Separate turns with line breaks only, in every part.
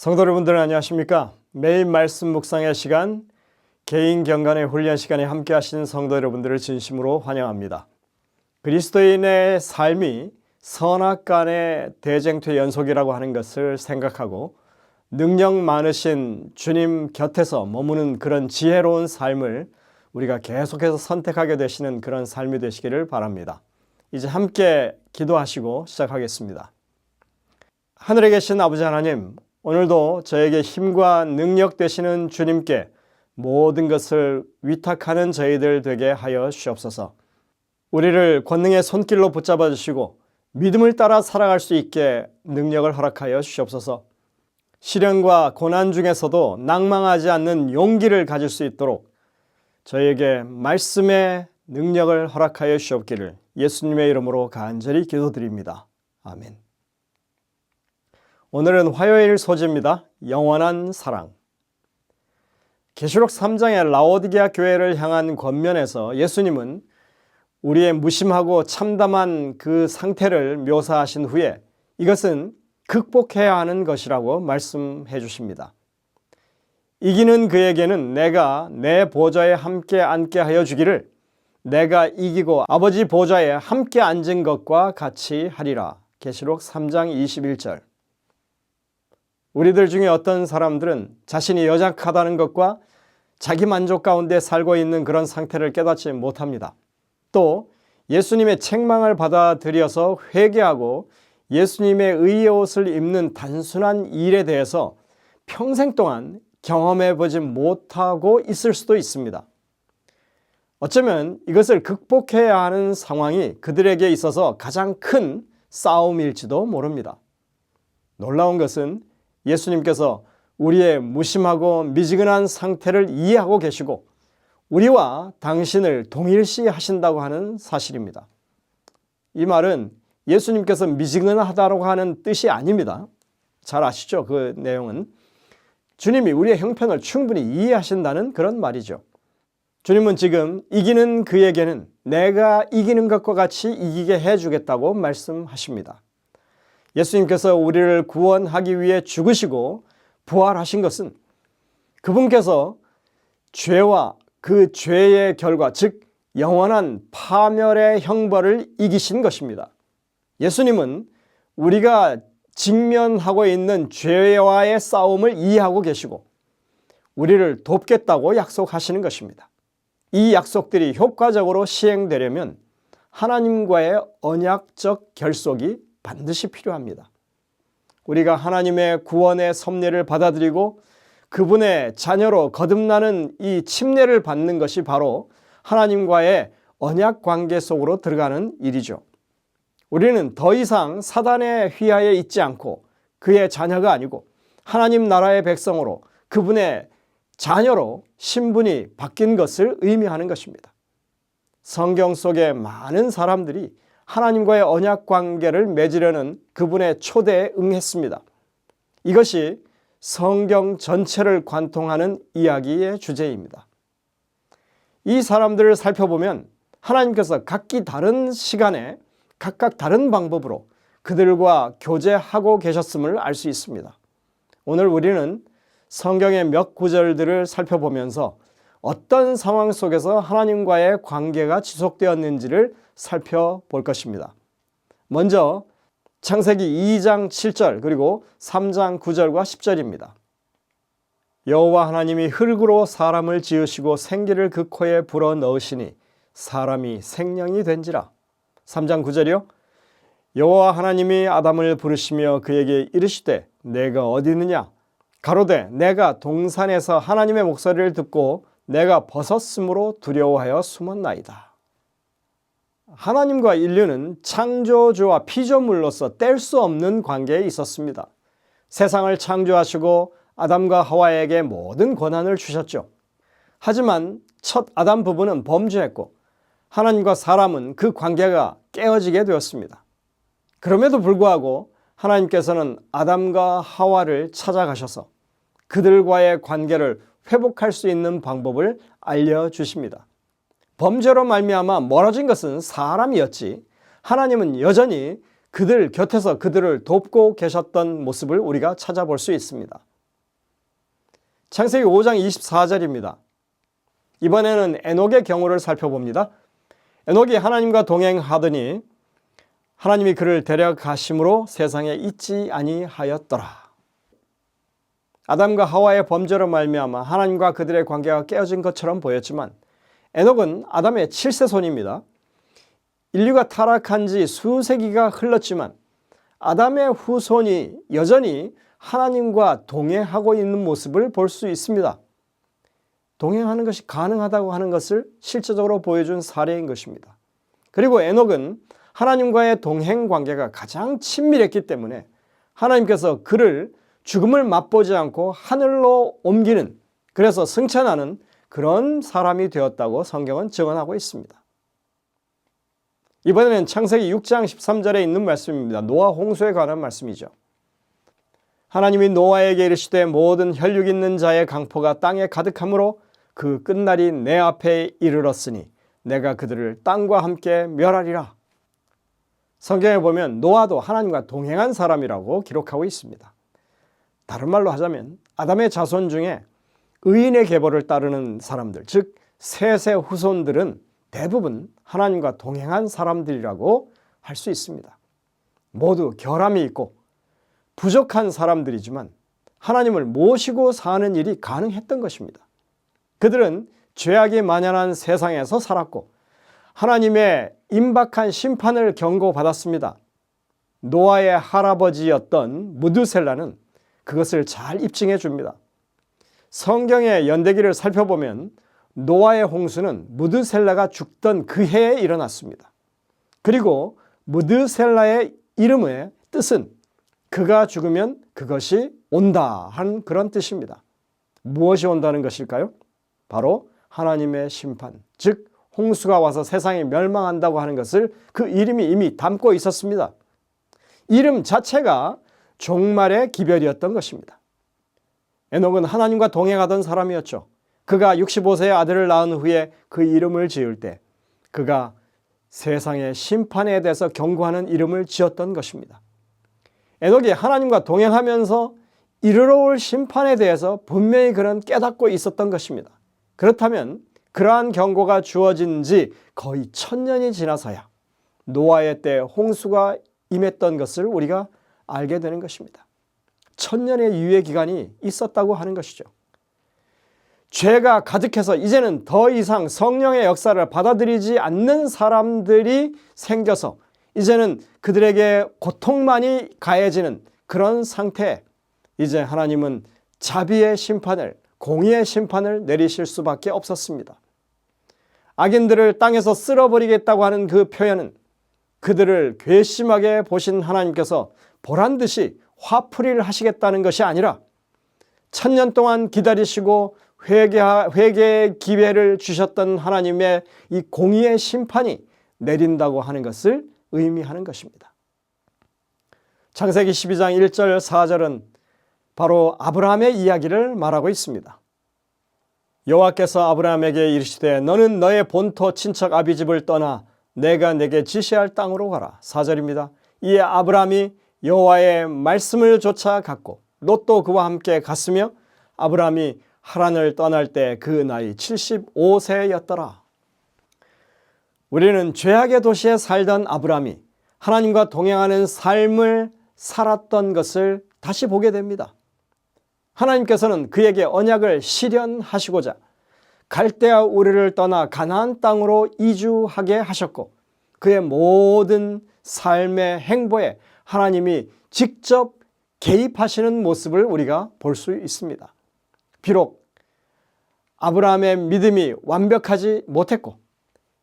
성도 여러분들 안녕하십니까? 매일 말씀 묵상의 시간, 개인 경건의 훈련 시간에 함께 하시는 성도 여러분들을 진심으로 환영합니다. 그리스도인의 삶이 선악간의 대쟁투의 연속이라고 하는 것을 생각하고 능력 많으신 주님 곁에서 머무는 그런 지혜로운 삶을 우리가 계속해서 선택하게 되시는 그런 삶이 되시기를 바랍니다. 이제 함께 기도하시고 시작하겠습니다. 하늘에 계신 아버지 하나님, 오늘도 저에게 힘과 능력 되시는 주님께 모든 것을 위탁하는 저희들 되게 하여 주옵소서. 우리를 권능의 손길로 붙잡아 주시고 믿음을 따라 살아갈 수 있게 능력을 허락하여 주옵소서. 시련과 고난 중에서도 낭망하지 않는 용기를 가질 수 있도록 저희에게 말씀의 능력을 허락하여 주옵기를 예수님의 이름으로 간절히 기도드립니다. 아멘. 오늘은 화요일 소재입니다. 영원한 사랑. 계시록 3장의 라오디게아 교회를 향한 권면에서 예수님은 우리의 무심하고 참담한 그 상태를 묘사하신 후에 이것은 극복해야 하는 것이라고 말씀해 주십니다. 이기는 그에게는 내가 내 보좌에 함께 앉게 하여 주기를 내가 이기고 아버지 보좌에 함께 앉은 것과 같이 하리라. 계시록 3장 21절. 우리들 중에 어떤 사람들은 자신이 연약하다는 것과 자기 만족 가운데 살고 있는 그런 상태를 깨닫지 못합니다. 또 예수님의 책망을 받아들여서 회개하고 예수님의 의의 옷을 입는 단순한 일에 대해서 평생 동안 경험해 보지 못하고 있을 수도 있습니다. 어쩌면 이것을 극복해야 하는 상황이 그들에게 있어서 가장 큰 싸움일지도 모릅니다. 놀라운 것은 예수님께서 우리의 무심하고 미지근한 상태를 이해하고 계시고 우리와 당신을 동일시 하신다고 하는 사실입니다. 이 말은 예수님께서 미지근하다고 하는 뜻이 아닙니다. 잘 아시죠? 그 내용은 주님이 우리의 형편을 충분히 이해하신다는 그런 말이죠. 주님은 지금 이기는 그에게는 내가 이기는 것과 같이 이기게 해주겠다고 말씀하십니다. 예수님께서 우리를 구원하기 위해 죽으시고 부활하신 것은 그분께서 죄와 그 죄의 결과, 즉 영원한 파멸의 형벌을 이기신 것입니다. 예수님은 우리가 직면하고 있는 죄와의 싸움을 이해하고 계시고 우리를 돕겠다고 약속하시는 것입니다. 이 약속들이 효과적으로 시행되려면 하나님과의 언약적 결속이 반드시 필요합니다. 우리가 하나님의 구원의 섭리를 받아들이고 그분의 자녀로 거듭나는 이 침례를 받는 것이 바로 하나님과의 언약 관계 속으로 들어가는 일이죠. 우리는 더 이상 사단의 휘하에 있지 않고 그의 자녀가 아니고 하나님 나라의 백성으로 그분의 자녀로 신분이 바뀐 것을 의미하는 것입니다. 성경 속에 많은 사람들이 하나님과의 언약 관계를 맺으려는 그분의 초대에 응했습니다. 이것이 성경 전체를 관통하는 이야기의 주제입니다. 이 사람들을 살펴보면 하나님께서 각기 다른 시간에 각각 다른 방법으로 그들과 교제하고 계셨음을 알 수 있습니다. 오늘 우리는 성경의 몇 구절들을 살펴보면서 어떤 상황 속에서 하나님과의 관계가 지속되었는지를 살펴볼 것입니다. 먼저 창세기 2장 7절 그리고 3장 9절과 10절입니다. 여호와 하나님이 흙으로 사람을 지으시고 생기를 그 코에 불어넣으시니 사람이 생명이 된지라. 3장 9절이요. 여호와 하나님이 아담을 부르시며 그에게 이르시되 내가 어디 있느냐? 가로되 내가 동산에서 하나님의 목소리를 듣고 내가 벗었으므로 두려워하여 숨었나이다. 하나님과 인류는 창조주와 피조물로서 뗄 수 없는 관계에 있었습니다. 세상을 창조하시고 아담과 하와에게 모든 권한을 주셨죠. 하지만 첫 아담 부부는 범죄했고 하나님과 사람은 그 관계가 깨어지게 되었습니다. 그럼에도 불구하고 하나님께서는 아담과 하와를 찾아가셔서 그들과의 관계를 회복할 수 있는 방법을 알려주십니다. 범죄로 말미암아 멀어진 것은 사람이었지 하나님은 여전히 그들 곁에서 그들을 돕고 계셨던 모습을 우리가 찾아볼 수 있습니다. 창세기 5장 24절입니다. 이번에는 에녹의 경우를 살펴봅니다. 에녹이 하나님과 동행하더니 하나님이 그를 데려가심으로 세상에 있지 아니하였더라. 아담과 하와의 범죄로 말미암아 하나님과 그들의 관계가 깨어진 것처럼 보였지만 에녹은 아담의 7세손입니다. 인류가 타락한 지 수세기가 흘렀지만 아담의 후손이 여전히 하나님과 동행하고 있는 모습을 볼 수 있습니다. 동행하는 것이 가능하다고 하는 것을 실제적으로 보여준 사례인 것입니다. 그리고 에녹은 하나님과의 동행 관계가 가장 친밀했기 때문에 하나님께서 그를 죽음을 맛보지 않고 하늘로 옮기는, 그래서 승천하는 그런 사람이 되었다고 성경은 증언하고 있습니다. 이번에는 창세기 6장 13절에 있는 말씀입니다. 노아 홍수에 관한 말씀이죠. 하나님이 노아에게 이르시되 모든 혈육 있는 자의 강포가 땅에 가득하므로 그 끝날이 내 앞에 이르렀으니 내가 그들을 땅과 함께 멸하리라. 성경에 보면 노아도 하나님과 동행한 사람이라고 기록하고 있습니다. 다른 말로 하자면 아담의 자손 중에 의인의 계보를 따르는 사람들, 즉 셋의 후손들은 대부분 하나님과 동행한 사람들이라고 할 수 있습니다. 모두 결함이 있고 부족한 사람들이지만 하나님을 모시고 사는 일이 가능했던 것입니다. 그들은 죄악이 만연한 세상에서 살았고 하나님의 임박한 심판을 경고받았습니다. 노아의 할아버지였던 무드셀라는 그것을 잘 입증해 줍니다. 성경의 연대기를 살펴보면 노아의 홍수는 무드셀라가 죽던 그 해에 일어났습니다. 그리고 무드셀라의 이름의 뜻은 그가 죽으면 그것이 온다 한 그런 뜻입니다. 무엇이 온다는 것일까요? 바로 하나님의 심판, 즉 홍수가 와서 세상이 멸망한다고 하는 것을 그 이름이 이미 담고 있었습니다. 이름 자체가 종말의 기별이었던 것입니다. 에녹은 하나님과 동행하던 사람이었죠. 그가 65세의 아들을 낳은 후에 그 이름을 지을 때 그가 세상의 심판에 대해서 경고하는 이름을 지었던 것입니다. 에녹이 하나님과 동행하면서 이르러 올 심판에 대해서 분명히 그는 깨닫고 있었던 것입니다. 그렇다면 그러한 경고가 주어진 지 거의 1000년이 지나서야 노아의 때 홍수가 임했던 것을 우리가 알게 되는 것입니다. 1000년의 유예 기간이 있었다고 하는 것이죠. 죄가 가득해서 이제는 더 이상 성령의 역사를 받아들이지 않는 사람들이 생겨서 이제는 그들에게 고통만이 가해지는 그런 상태에 이제 하나님은 자비의 심판을, 공의의 심판을 내리실 수밖에 없었습니다. 악인들을 땅에서 쓸어버리겠다고 하는 그 표현은 그들을 괘씸하게 보신 하나님께서 보란듯이 화풀이를 하시겠다는 것이 아니라 1000년 동안 기다리시고 회개의 기회를 주셨던 하나님의 이 공의의 심판이 내린다고 하는 것을 의미하는 것입니다. 창세기 12장 1절 4절은 바로 아브라함의 이야기를 말하고 있습니다. 여호와께서 아브라함에게 이르시되 너는 너의 본토 친척 아비집을 떠나 내가 내게 지시할 땅으로 가라. 4절입니다. 이에 아브라함이 여호와의 말씀을 좇아 갔고 롯도 그와 함께 갔으며 아브라함이 하란을 떠날 때 그 나이 75세였더라. 우리는 죄악의 도시에 살던 아브라함이 하나님과 동행하는 삶을 살았던 것을 다시 보게 됩니다. 하나님께서는 그에게 언약을 실현하시고자 갈대아 우르를 떠나 가나안 땅으로 이주하게 하셨고 그의 모든 삶의 행보에 하나님이 직접 개입하시는 모습을 우리가 볼 수 있습니다. 비록 아브라함의 믿음이 완벽하지 못했고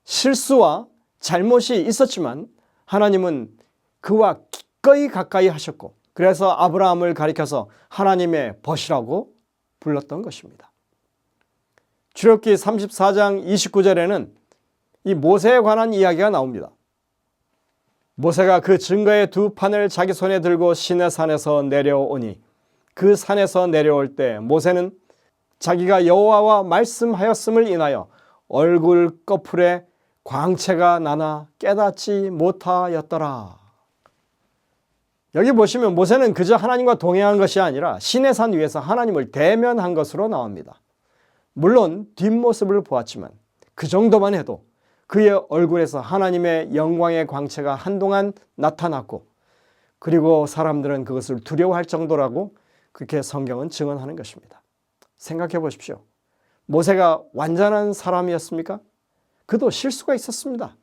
실수와 잘못이 있었지만 하나님은 그와 기꺼이 가까이 하셨고 그래서 아브라함을 가리켜서 하나님의 벗이라고 불렀던 것입니다. 출애굽기 34장 29절에는 이 모세에 관한 이야기가 나옵니다. 모세가 그 증거의 두 판을 자기 손에 들고 시내산에서 내려오니 그 산에서 내려올 때 모세는 자기가 여호와와 말씀하였음을 인하여 얼굴 꺼풀에 광채가 나나 깨닫지 못하였더라. 여기 보시면 모세는 그저 하나님과 동행한 것이 아니라 시내산 위에서 하나님을 대면한 것으로 나옵니다. 물론 뒷모습을 보았지만 그 정도만 해도 그의 얼굴에서 하나님의 영광의 광채가 한동안 나타났고, 그리고 사람들은 그것을 두려워할 정도라고 그렇게 성경은 증언하는 것입니다. 생각해 보십시오. 모세가 완전한 사람이었습니까? 그도 실수가 있었습니다.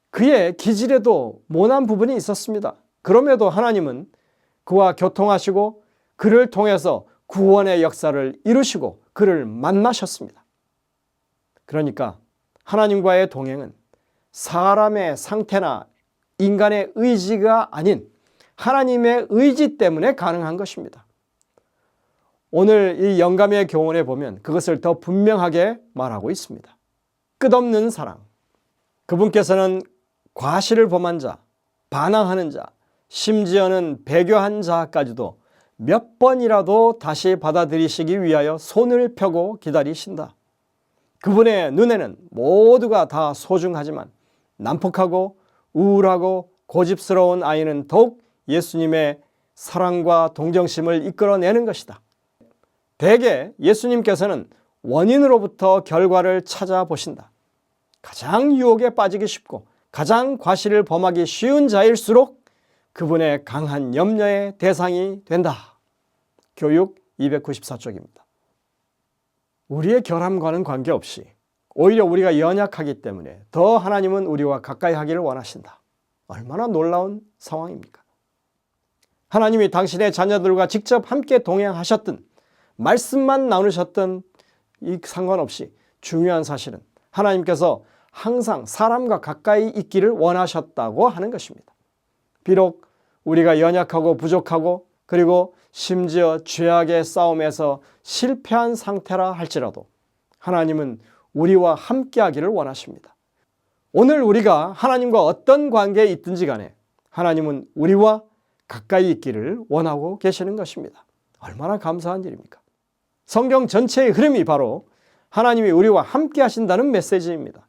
그의 기질에도 모난 부분이 있었습니다. 그럼에도 하나님은 그와 교통하시고 그를 통해서 구원의 역사를 이루시고 그를 만나셨습니다. 그러니까 하나님과의 동행은 사람의 상태나 인간의 의지가 아닌 하나님의 의지 때문에 가능한 것입니다. 오늘 이 영감의 교훈에 보면 그것을 더 분명하게 말하고 있습니다. 끝없는 사랑. 그분께서는 과실을 범한 자, 반항하는 자, 심지어는 배교한 자까지도 몇 번이라도 다시 받아들이시기 위하여 손을 펴고 기다리신다. 그분의 눈에는 모두가 다 소중하지만 난폭하고 우울하고 고집스러운 아이는 더욱 예수님의 사랑과 동정심을 이끌어내는 것이다. 대개 예수님께서는 원인으로부터 결과를 찾아보신다. 가장 유혹에 빠지기 쉽고 가장 과실을 범하기 쉬운 자일수록 그분의 강한 염려의 대상이 된다. 교육 294쪽입니다. 우리의 결함과는 관계없이 오히려 우리가 연약하기 때문에 더 하나님은 우리와 가까이 하기를 원하신다. 얼마나 놀라운 상황입니까? 하나님이 당신의 자녀들과 직접 함께 동행하셨든 말씀만 나누셨든 이 상관없이 중요한 사실은 하나님께서 항상 사람과 가까이 있기를 원하셨다고 하는 것입니다. 비록 우리가 연약하고 부족하고 그리고 심지어 죄악의 싸움에서 실패한 상태라 할지라도 하나님은 우리와 함께 하기를 원하십니다. 오늘 우리가 하나님과 어떤 관계에 있든지 간에 하나님은 우리와 가까이 있기를 원하고 계시는 것입니다. 얼마나 감사한 일입니까? 성경 전체의 흐름이 바로 하나님이 우리와 함께 하신다는 메시지입니다.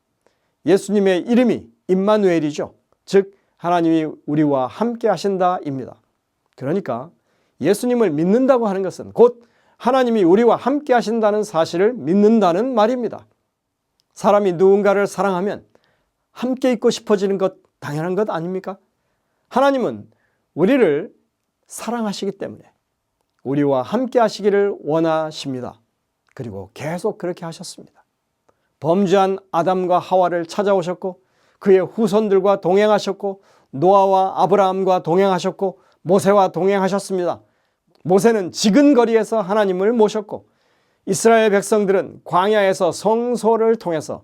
예수님의 이름이 임마누엘이죠. 즉 하나님이 우리와 함께 하신다입니다. 그러니까 예수님을 믿는다고 하는 것은 곧 하나님이 우리와 함께 하신다는 사실을 믿는다는 말입니다. 사람이 누군가를 사랑하면 함께 있고 싶어지는 것 당연한 것 아닙니까? 하나님은 우리를 사랑하시기 때문에 우리와 함께 하시기를 원하십니다. 그리고 계속 그렇게 하셨습니다. 범죄한 아담과 하와를 찾아오셨고 그의 후손들과 동행하셨고 노아와 아브라함과 동행하셨고 모세와 동행하셨습니다. 모세는 지근거리에서 하나님을 모셨고 이스라엘 백성들은 광야에서 성소를 통해서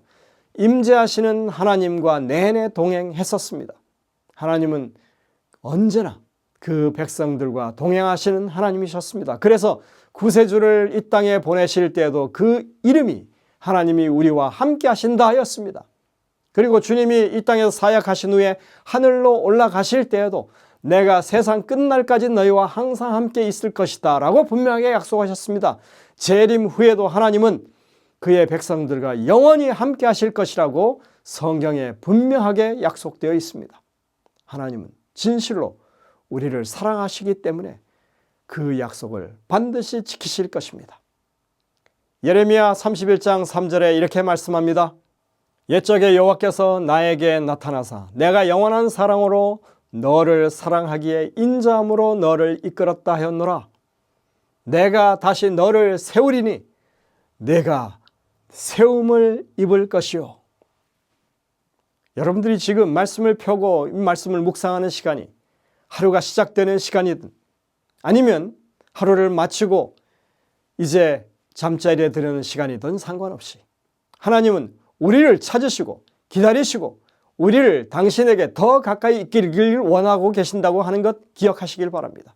임재하시는 하나님과 내내 동행했었습니다. 하나님은 언제나 그 백성들과 동행하시는 하나님이셨습니다. 그래서 구세주를 이 땅에 보내실 때에도 그 이름이 하나님이 우리와 함께 하신다 하였습니다. 그리고 주님이 이 땅에서 사역하신 후에 하늘로 올라가실 때에도 내가 세상 끝날까지 너희와 항상 함께 있을 것이다 라고 분명하게 약속하셨습니다. 재림 후에도 하나님은 그의 백성들과 영원히 함께 하실 것이라고 성경에 분명하게 약속되어 있습니다. 하나님은 진실로 우리를 사랑하시기 때문에 그 약속을 반드시 지키실 것입니다. 예레미야 31장 3절에 이렇게 말씀합니다. 옛적에 여호와께서 나에게 나타나사 내가 영원한 사랑으로 너를 사랑하기에 인자함으로 너를 이끌었다 하였노라. 내가 다시 너를 세우리니 내가 세움을 입을 것이요. 여러분들이 지금 말씀을 펴고 말씀을 묵상하는 시간이 하루가 시작되는 시간이든 아니면 하루를 마치고 이제 잠자리에 드는 시간이든 상관없이 하나님은 우리를 찾으시고 기다리시고 우리를 당신에게 더 가까이 있기를 원하고 계신다고 하는 것 기억하시길 바랍니다.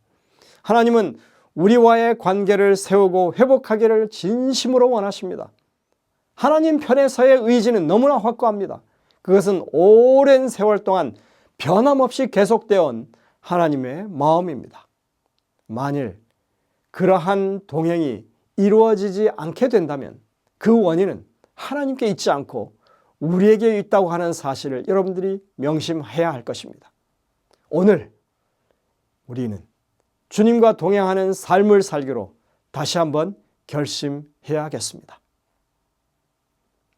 하나님은 우리와의 관계를 세우고 회복하기를 진심으로 원하십니다. 하나님 편에서의 의지는 너무나 확고합니다. 그것은 오랜 세월 동안 변함없이 계속되어 온 하나님의 마음입니다. 만일 그러한 동행이 이루어지지 않게 된다면 그 원인은 하나님께 있지 않고 우리에게 있다고 하는 사실을 여러분들이 명심해야 할 것입니다. 오늘 우리는 주님과 동행하는 삶을 살기로 다시 한번 결심해야겠습니다.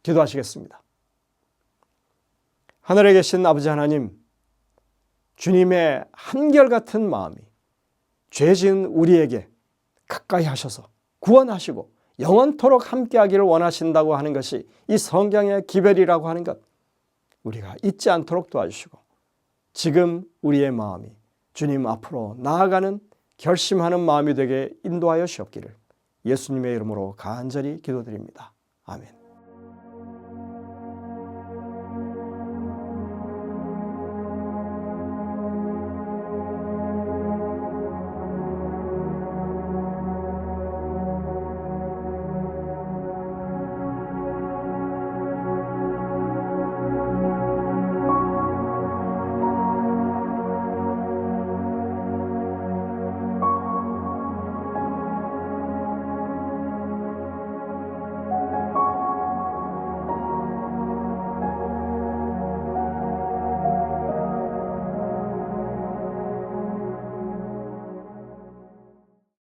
기도하시겠습니다. 하늘에 계신 아버지 하나님, 주님의 한결같은 마음이 죄 지은 우리에게 가까이 하셔서 구원하시고 영원토록 함께하기를 원하신다고 하는 것이 이 성경의 기별이라고 하는 것, 우리가 잊지 않도록 도와주시고 지금 우리의 마음이 주님 앞으로 나아가는 결심하는 마음이 되게 인도하여 주옵기를 예수님의 이름으로 간절히 기도드립니다. 아멘.